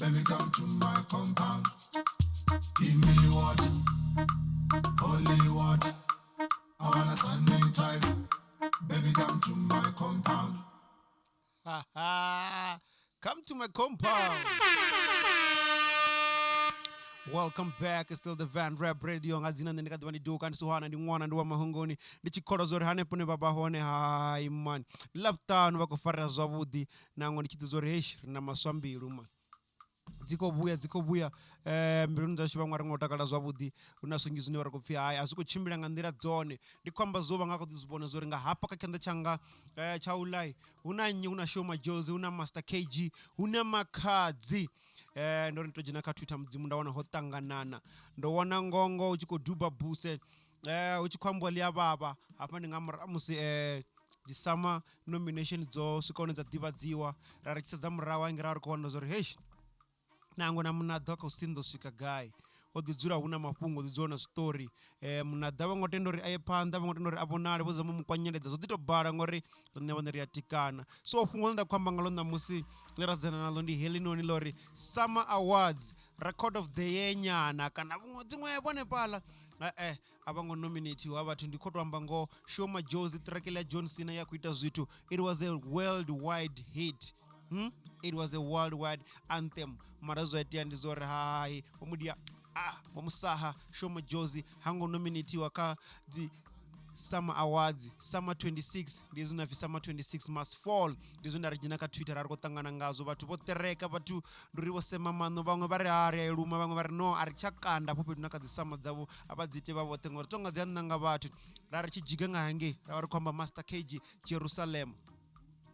Baby, come to my compound. Give me what? Holy what? I wanna sanitize. Baby, come to my compound. Come to my compound. Welcome back. It's still the Van Rap Radio. Ngazina ndika dwani do kan suhana ndi mwana ndi wa mahongoni ndi chikolo zori hane pune baba hone hai man. Laptano bakufara zwavudi nango ndi chitizori hesh na maswambilu man. dzikobuya mbiluni dzashu vamwe ri ngo takala zwavhuḓi hu na zwinzhi zwine vha ri khou pfhi hayi a zwi khou tshimbila nga nḓila dzone ndi khou amba zwo vha nga khou ḓi zwi vhona zwo ri nga hafha kha tshanḓa tshanga tsha ulai hu na nnyi hu na Sho Madjozi hu na Master KG hu na Makhadzi ndo ri ndo dzhena kha Twitter mudzimu nda wana ho ṱanganana ndo wana ngongo hu tshi khou duba buse hu tshi khou ambiwa ḽi a vhavha hafha ndi nga murahu musi dzi SAMA nomination dzo swika hone dza ḓivhadziwa ra ri tshi sedza murahu hangi ra ri khou wana zwo ri heyi nango na munada kha u sinḓo swika gai o ḓi dzula hu na mafhungo o ḓi dzula na zwiṱori munada vha ngo tenda uri a ye phanḓa vha ngo tenda uri a vhonale vho zama mu kwanyeledza zwo ḓi tou bala ngori riṋe vhone ri a tikana so fhungo ḽi nda khou amba ngalo ṋamusi ḽi radzana naḽo ndi heḽinoni ḽa uri SAMA Awards record of the year nyana kana dziṅwe vhone pala a vha ngo nominatiwa vhathu ndi khou tou amba ngoho Sho Madjozi track ya John Cena ya khou ita zwithu it was a worldwide hit. It was a worldwide anthem mara zwa itea ndi zwo ri hai vhomudia vhomusaha Sho Madjozi hango nominatiwa kha dzi SAMA Awards SAMA26 ndi zwine pfi SAMA26 must fall ndi zwine ri dzhena kha Twitter ra ri khou ṱangana ngazwo vhathu vho tereka vhathu ndi uri vho sema maṋo vhaṅwe vha ri hari a luma vhaṅwe vha ri no a ri tsha kanda afho fhethu na kha dzi SAMA dzavho a vha dzi tevha vhoṱhe ngori tonga dzi a ṋanga vhathu ra ri tshi dzhiga nga hangei ra vha ri khou amba Master KG Jerusalem.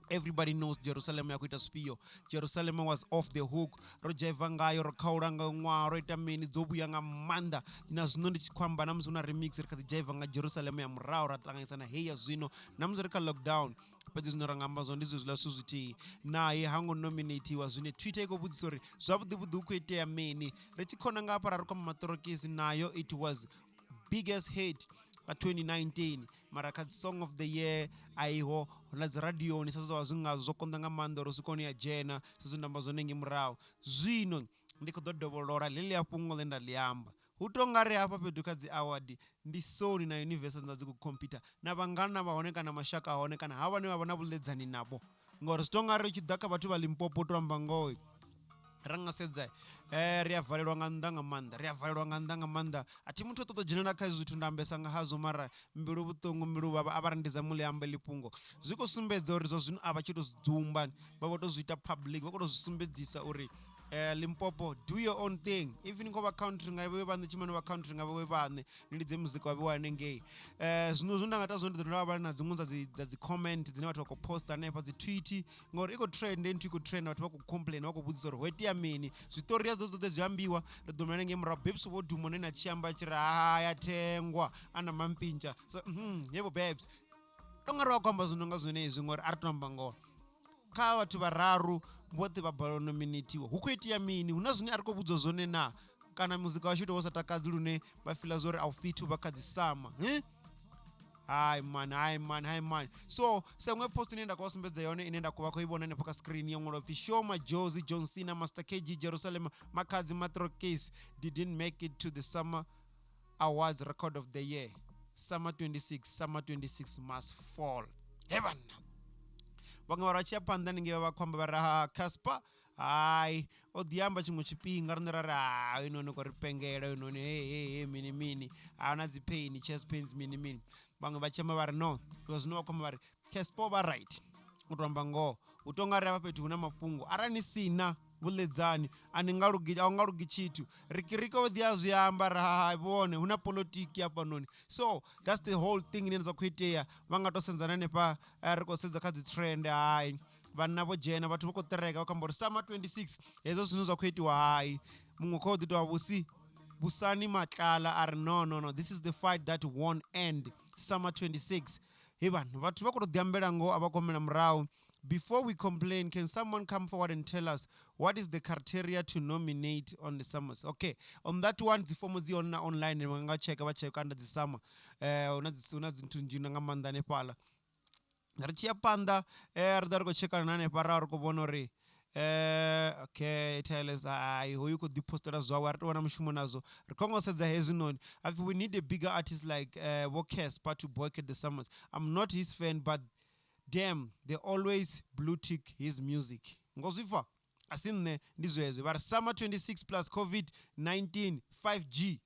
Everybody knows Jerusalem ya kuita spio. Jerusalem was off the hook. Ro jaiva ngayo ro khaula nga ṅwaha ro ita mini dzo vhuya nga maanḓa na zwino ndi tshi khou amba na musi una remix ri kha ḓi jaiva nga Jerusalem ya murahu ra ṱanganyisa na heyi ya zwino na musi ri kha lockdown fhedzi zwino ra nga amba zwo ndi zwezwiḽa zwithu zwithihi naye hango nominatiwa zwine Twitter i khou vhudzisa uri zwavhuḓi hu khou itea mini ri tshi khona nga hafha ra ri khou maṱorokisi nayo it was biggest hit 2019 mara kha song of the year aiho na dzi radioni sasa zwa zwi ngazwo zwo konḓa nga maanḓa uri swikoni ya dzhena sasa ndamba zwone ngi murahu zwino ndi khou ḓo dovholola ḽi a fhungo ḽe nda ḽi amba hu tou nga ri hafha fhethu kha dzi award ndi Sony na Universal dza dzi khou computer na vhangana vha hone kana mashaka a hone kana ha vhane vha vha na vhuḽedzani navho ngori zwi tou nga ri tshi ḓa kha vhathu vha Limpopo to amba ngoho ra nga sedza ri a valelwa nga nnḓa nga maanḓa a thi muthu o ṱoḓa dzhenela kha zwithu nda ambesa nga hazwo mara mbilu vhuṱungu mbilu vhavha a vha ri ndiza muḽi ambe ḽifhungo zwi khou sumbedza uri zwa zwino a vha tshi tou zwi dzumba vha vho tou zwi ita public vha khou tou zwi sumbedzisa uri Limpopo do your own thing even ngo vha country nga vhe vhaṋe tshimane vha country nga vhe vhaṋe ni lidze muzika wa vhe wane ngei zwino zwine nda nga ita zwone ndi ḓo vha na dziṅwe dza dzi comment dzine vhathu vha khou posta hanefha dzi tweet ngori i khou trend nthu i khou trend vhathu vha khou complain vha khou vhudzisa uri ho itea mini zwiṱori ya dzoṱhe zwi ambiwa ri ḓo mela ngei murahu babes vho duma one na tshiamba tshi ri haya thengwa a na mampintsha so yebo babes tonga ri vha khou amba zwino nga zwenezwi ngori a ri tou amba ngoho kha vhathu vhararu vhoṱhe vha balwa nominatiwa hu khou itea mini hu na zwine a ri khou vhudzwa zwone na kana muzika washu tou vha sa takadzi lune vha fila zwo ri a u fit vha kha dzi SAMA Hi man. So, sengwe post ine nda khou sumbedza yone ine nda khou vha khou I vhona hanefho kha screen yo ṅwalwa pfi Sho Madjozi, John Cena, Master KG, Jerusalem, Makhadzi, Matrokis didn't make it to the SAMA Awards record of the year. SAMA26 must fall. Heaven. Vhaṅwe vha tshi ya phanḓa ninge vha khou amba vha ri Casper hai o ḓi amba tshiṅwe tshifhinga riṋe ra ri hai noni khou ri pengela noni he mini a na dzi pain chest pains mini vhaṅwe vha tshi amba vha ri no zwino vha khou amba vha ri Casper vha right u tou amba ngoho hu tou nga ri hafha fhethu hu na mafhungo arali ni sina vhuḽedzani a u nga lugi tshithu rikiriki o ḓi a zwi amba ri hai vhone hu na polotiki hafhanoni so that's the whole thing ine nda khou itea vha nga tou sedzana hanefha ri khou sedza kha dzi trend hai vhanna vho dzhena vhathu vha khou ṱereka vha khou amba uri SAMA26 hezwo zwine zwa khou itiwa hai muṅwe khou ḓi tou vha Busani Matlala a ri no this is the fight that won't end SAMA26 he vhathu vha khou tou ḓi ambela ngoho a vha khou humela murahu. Before we complain, can someone come forward and tell us what is the criteria to nominate on the SAMAs? Okay, on that one, the form is online. We can check under the SAMA. Una zintu njina nga maanḓa hanefhaḽa. Ri tshi ya phanḓa ri ḓo ri khou tshekana na hanefha ra ri khou vhona uri Okay, tell us who you could deposit as well. We need a bigger artist like Wokes, but to boycott the summers. I'm not his fan, but damn, they always blue tick his music. Ngozifa, asine ndizwezwe. But SAMA26 plus COVID-19 5G.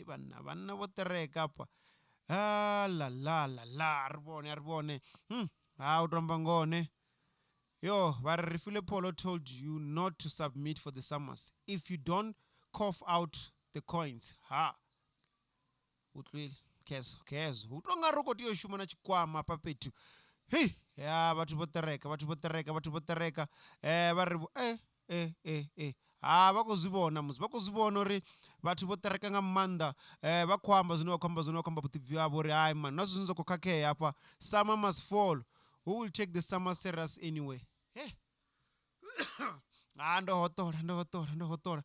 Bana botereka apa. La arbone. Utramba Yo, Barifile Polo told you not to submit for the summers. If you don't cough out the coins, utlwile kezo utonga roko tiyo shumana chikwama papetu. Hey, ya batu botereka bakuzibona uri batu botereka ngamanda bakwamba zinokwamba butivi yabo ri hayi man nazo kokhakeya apa. Summer must fall. Who will take the summer serious anyway? Hey. Ndohotora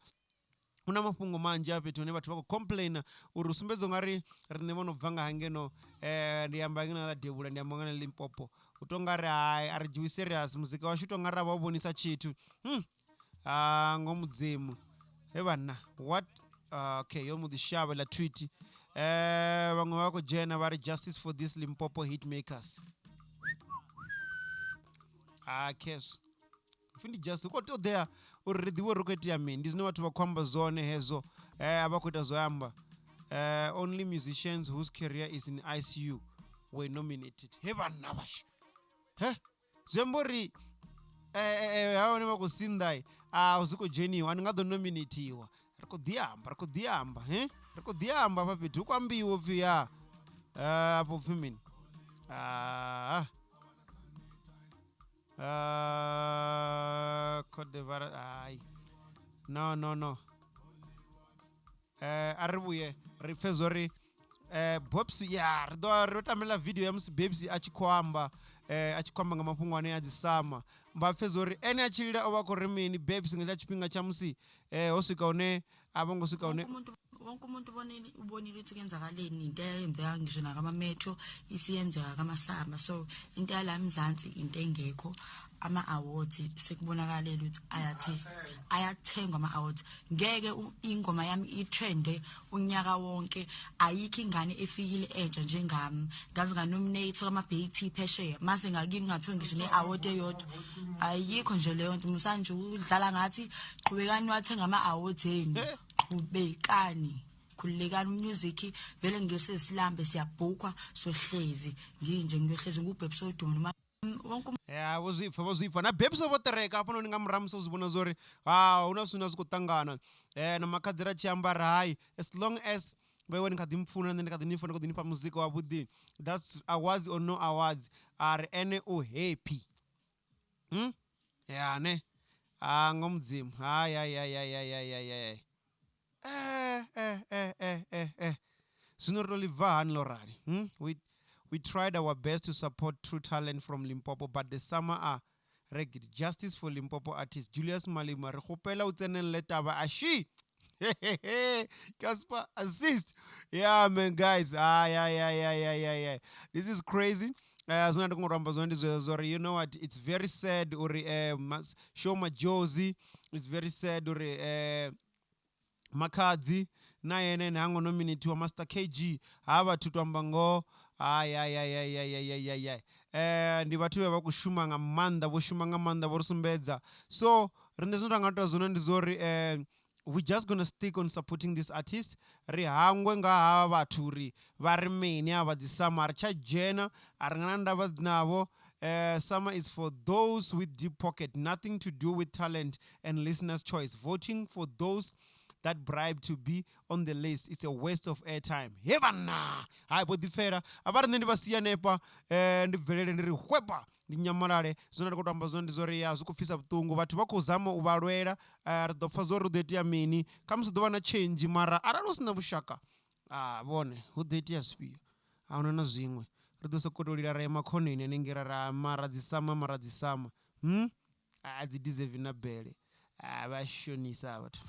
una mafungo manje ape tone bathu bako complain uri usumbedzo ngari rine vanobvanga hangeno ndiyamba ngina la debula ndiyamba ngana Limpopo utongari hayi ari jiwi serious muzika washu utongari abonisa chitu ngomudzimu evana what okay yo mudishaba la tweet vamwe vako jena vari justice for this Limpopo hit makers keso findi just uko there uridiwe rocket ya mini ndizine watu vakwamba zone hezo abakuita zoyamba only musicians whose career is in ICU were nominated hevana vash zvembori haone vakusindai uziko jeniwa andingado nominatiwa rikudhiamba papetu ukwambiwo pfiya apo pfimini Cote d'Ivoire no aribuye rifezori Bobsi ya rotamela video ya musi Babes achikwamba ngamafungo ane adzisama mbafezori ene achilira ovako rimini Babes ngecha chipinga cha musi osika one abongosika one wonke umuntu ubonile ukuthi kuyenzakaleni into eyenzeka ngisho nakamametro isiyenzeka kamasama so into yala Mzansi into engekho ama-awards sekubonakalela ukuthi ayathengwa ama-awards ngeke ingoma yami itrende unyaka wonke ayikho ingane efikile entsha njengami ngaze nganominate kwama-BET phesheya mase ngakini ngathiwa ngisho ne-award eyodwa ayikho nje leyo nto musanje udlala ngathi qhubekani wathenga ama-awards enu qhubekani khulekani music vele ngesesilambe siyabhukwa sohlezi nginje ngiyohlezi ngubhebhe sodumo noma uzipfa na Babes votereka apo noni ngamuramusa uzibona zori unasuna zikutangana na Makhadzi rachiambara hayi as long as wewe nikadimfuna nikadinifuna kudinipa muzika wa budi that's awards or no awards are any happy ne ngomdzimu hayi Zinoroliva lorari we tried our best to support true talent from Limpopo, but the summer are rigged. Justice for Limpopo artist Julius Malima. Rekopela utenen letaba ashi. Casper assist. Yeah, man, guys. Yeah. This is crazy. You know what? It's very sad. Sho Madjozi. It's very sad. Makhadzi na yene nango nominate wa Master KG hava tutwambango ndi vatu veva kushuma ngamanda vosumbedza so rinde zvinotangatoa zona ndizori we're just gonna stick on supporting this artist rihangwe nga hava vatu ri vari meni ava dzisama ari chajena ari ngana ndava dzinavo summer is for those with deep pocket, nothing to do with talent and listeners' choice. Voting for those that bribe to be on the list is a waste of airtime. Hebana! Hai bodifera. Abar ndi basiya nepa ndi velele ndi hwepa ndi nyamalale zona ndikotamba zona ndizori ya zukufisa butungu bathu bakozama ubalwera ridopfa zori udeti ya mini kamse dova na change mara aralosina bushaka bone udeti ya spi auna zwimwe ridosokotolira ra emakhoneni anengera ra mara dzisama adzi deserve na bele abashonisa bathu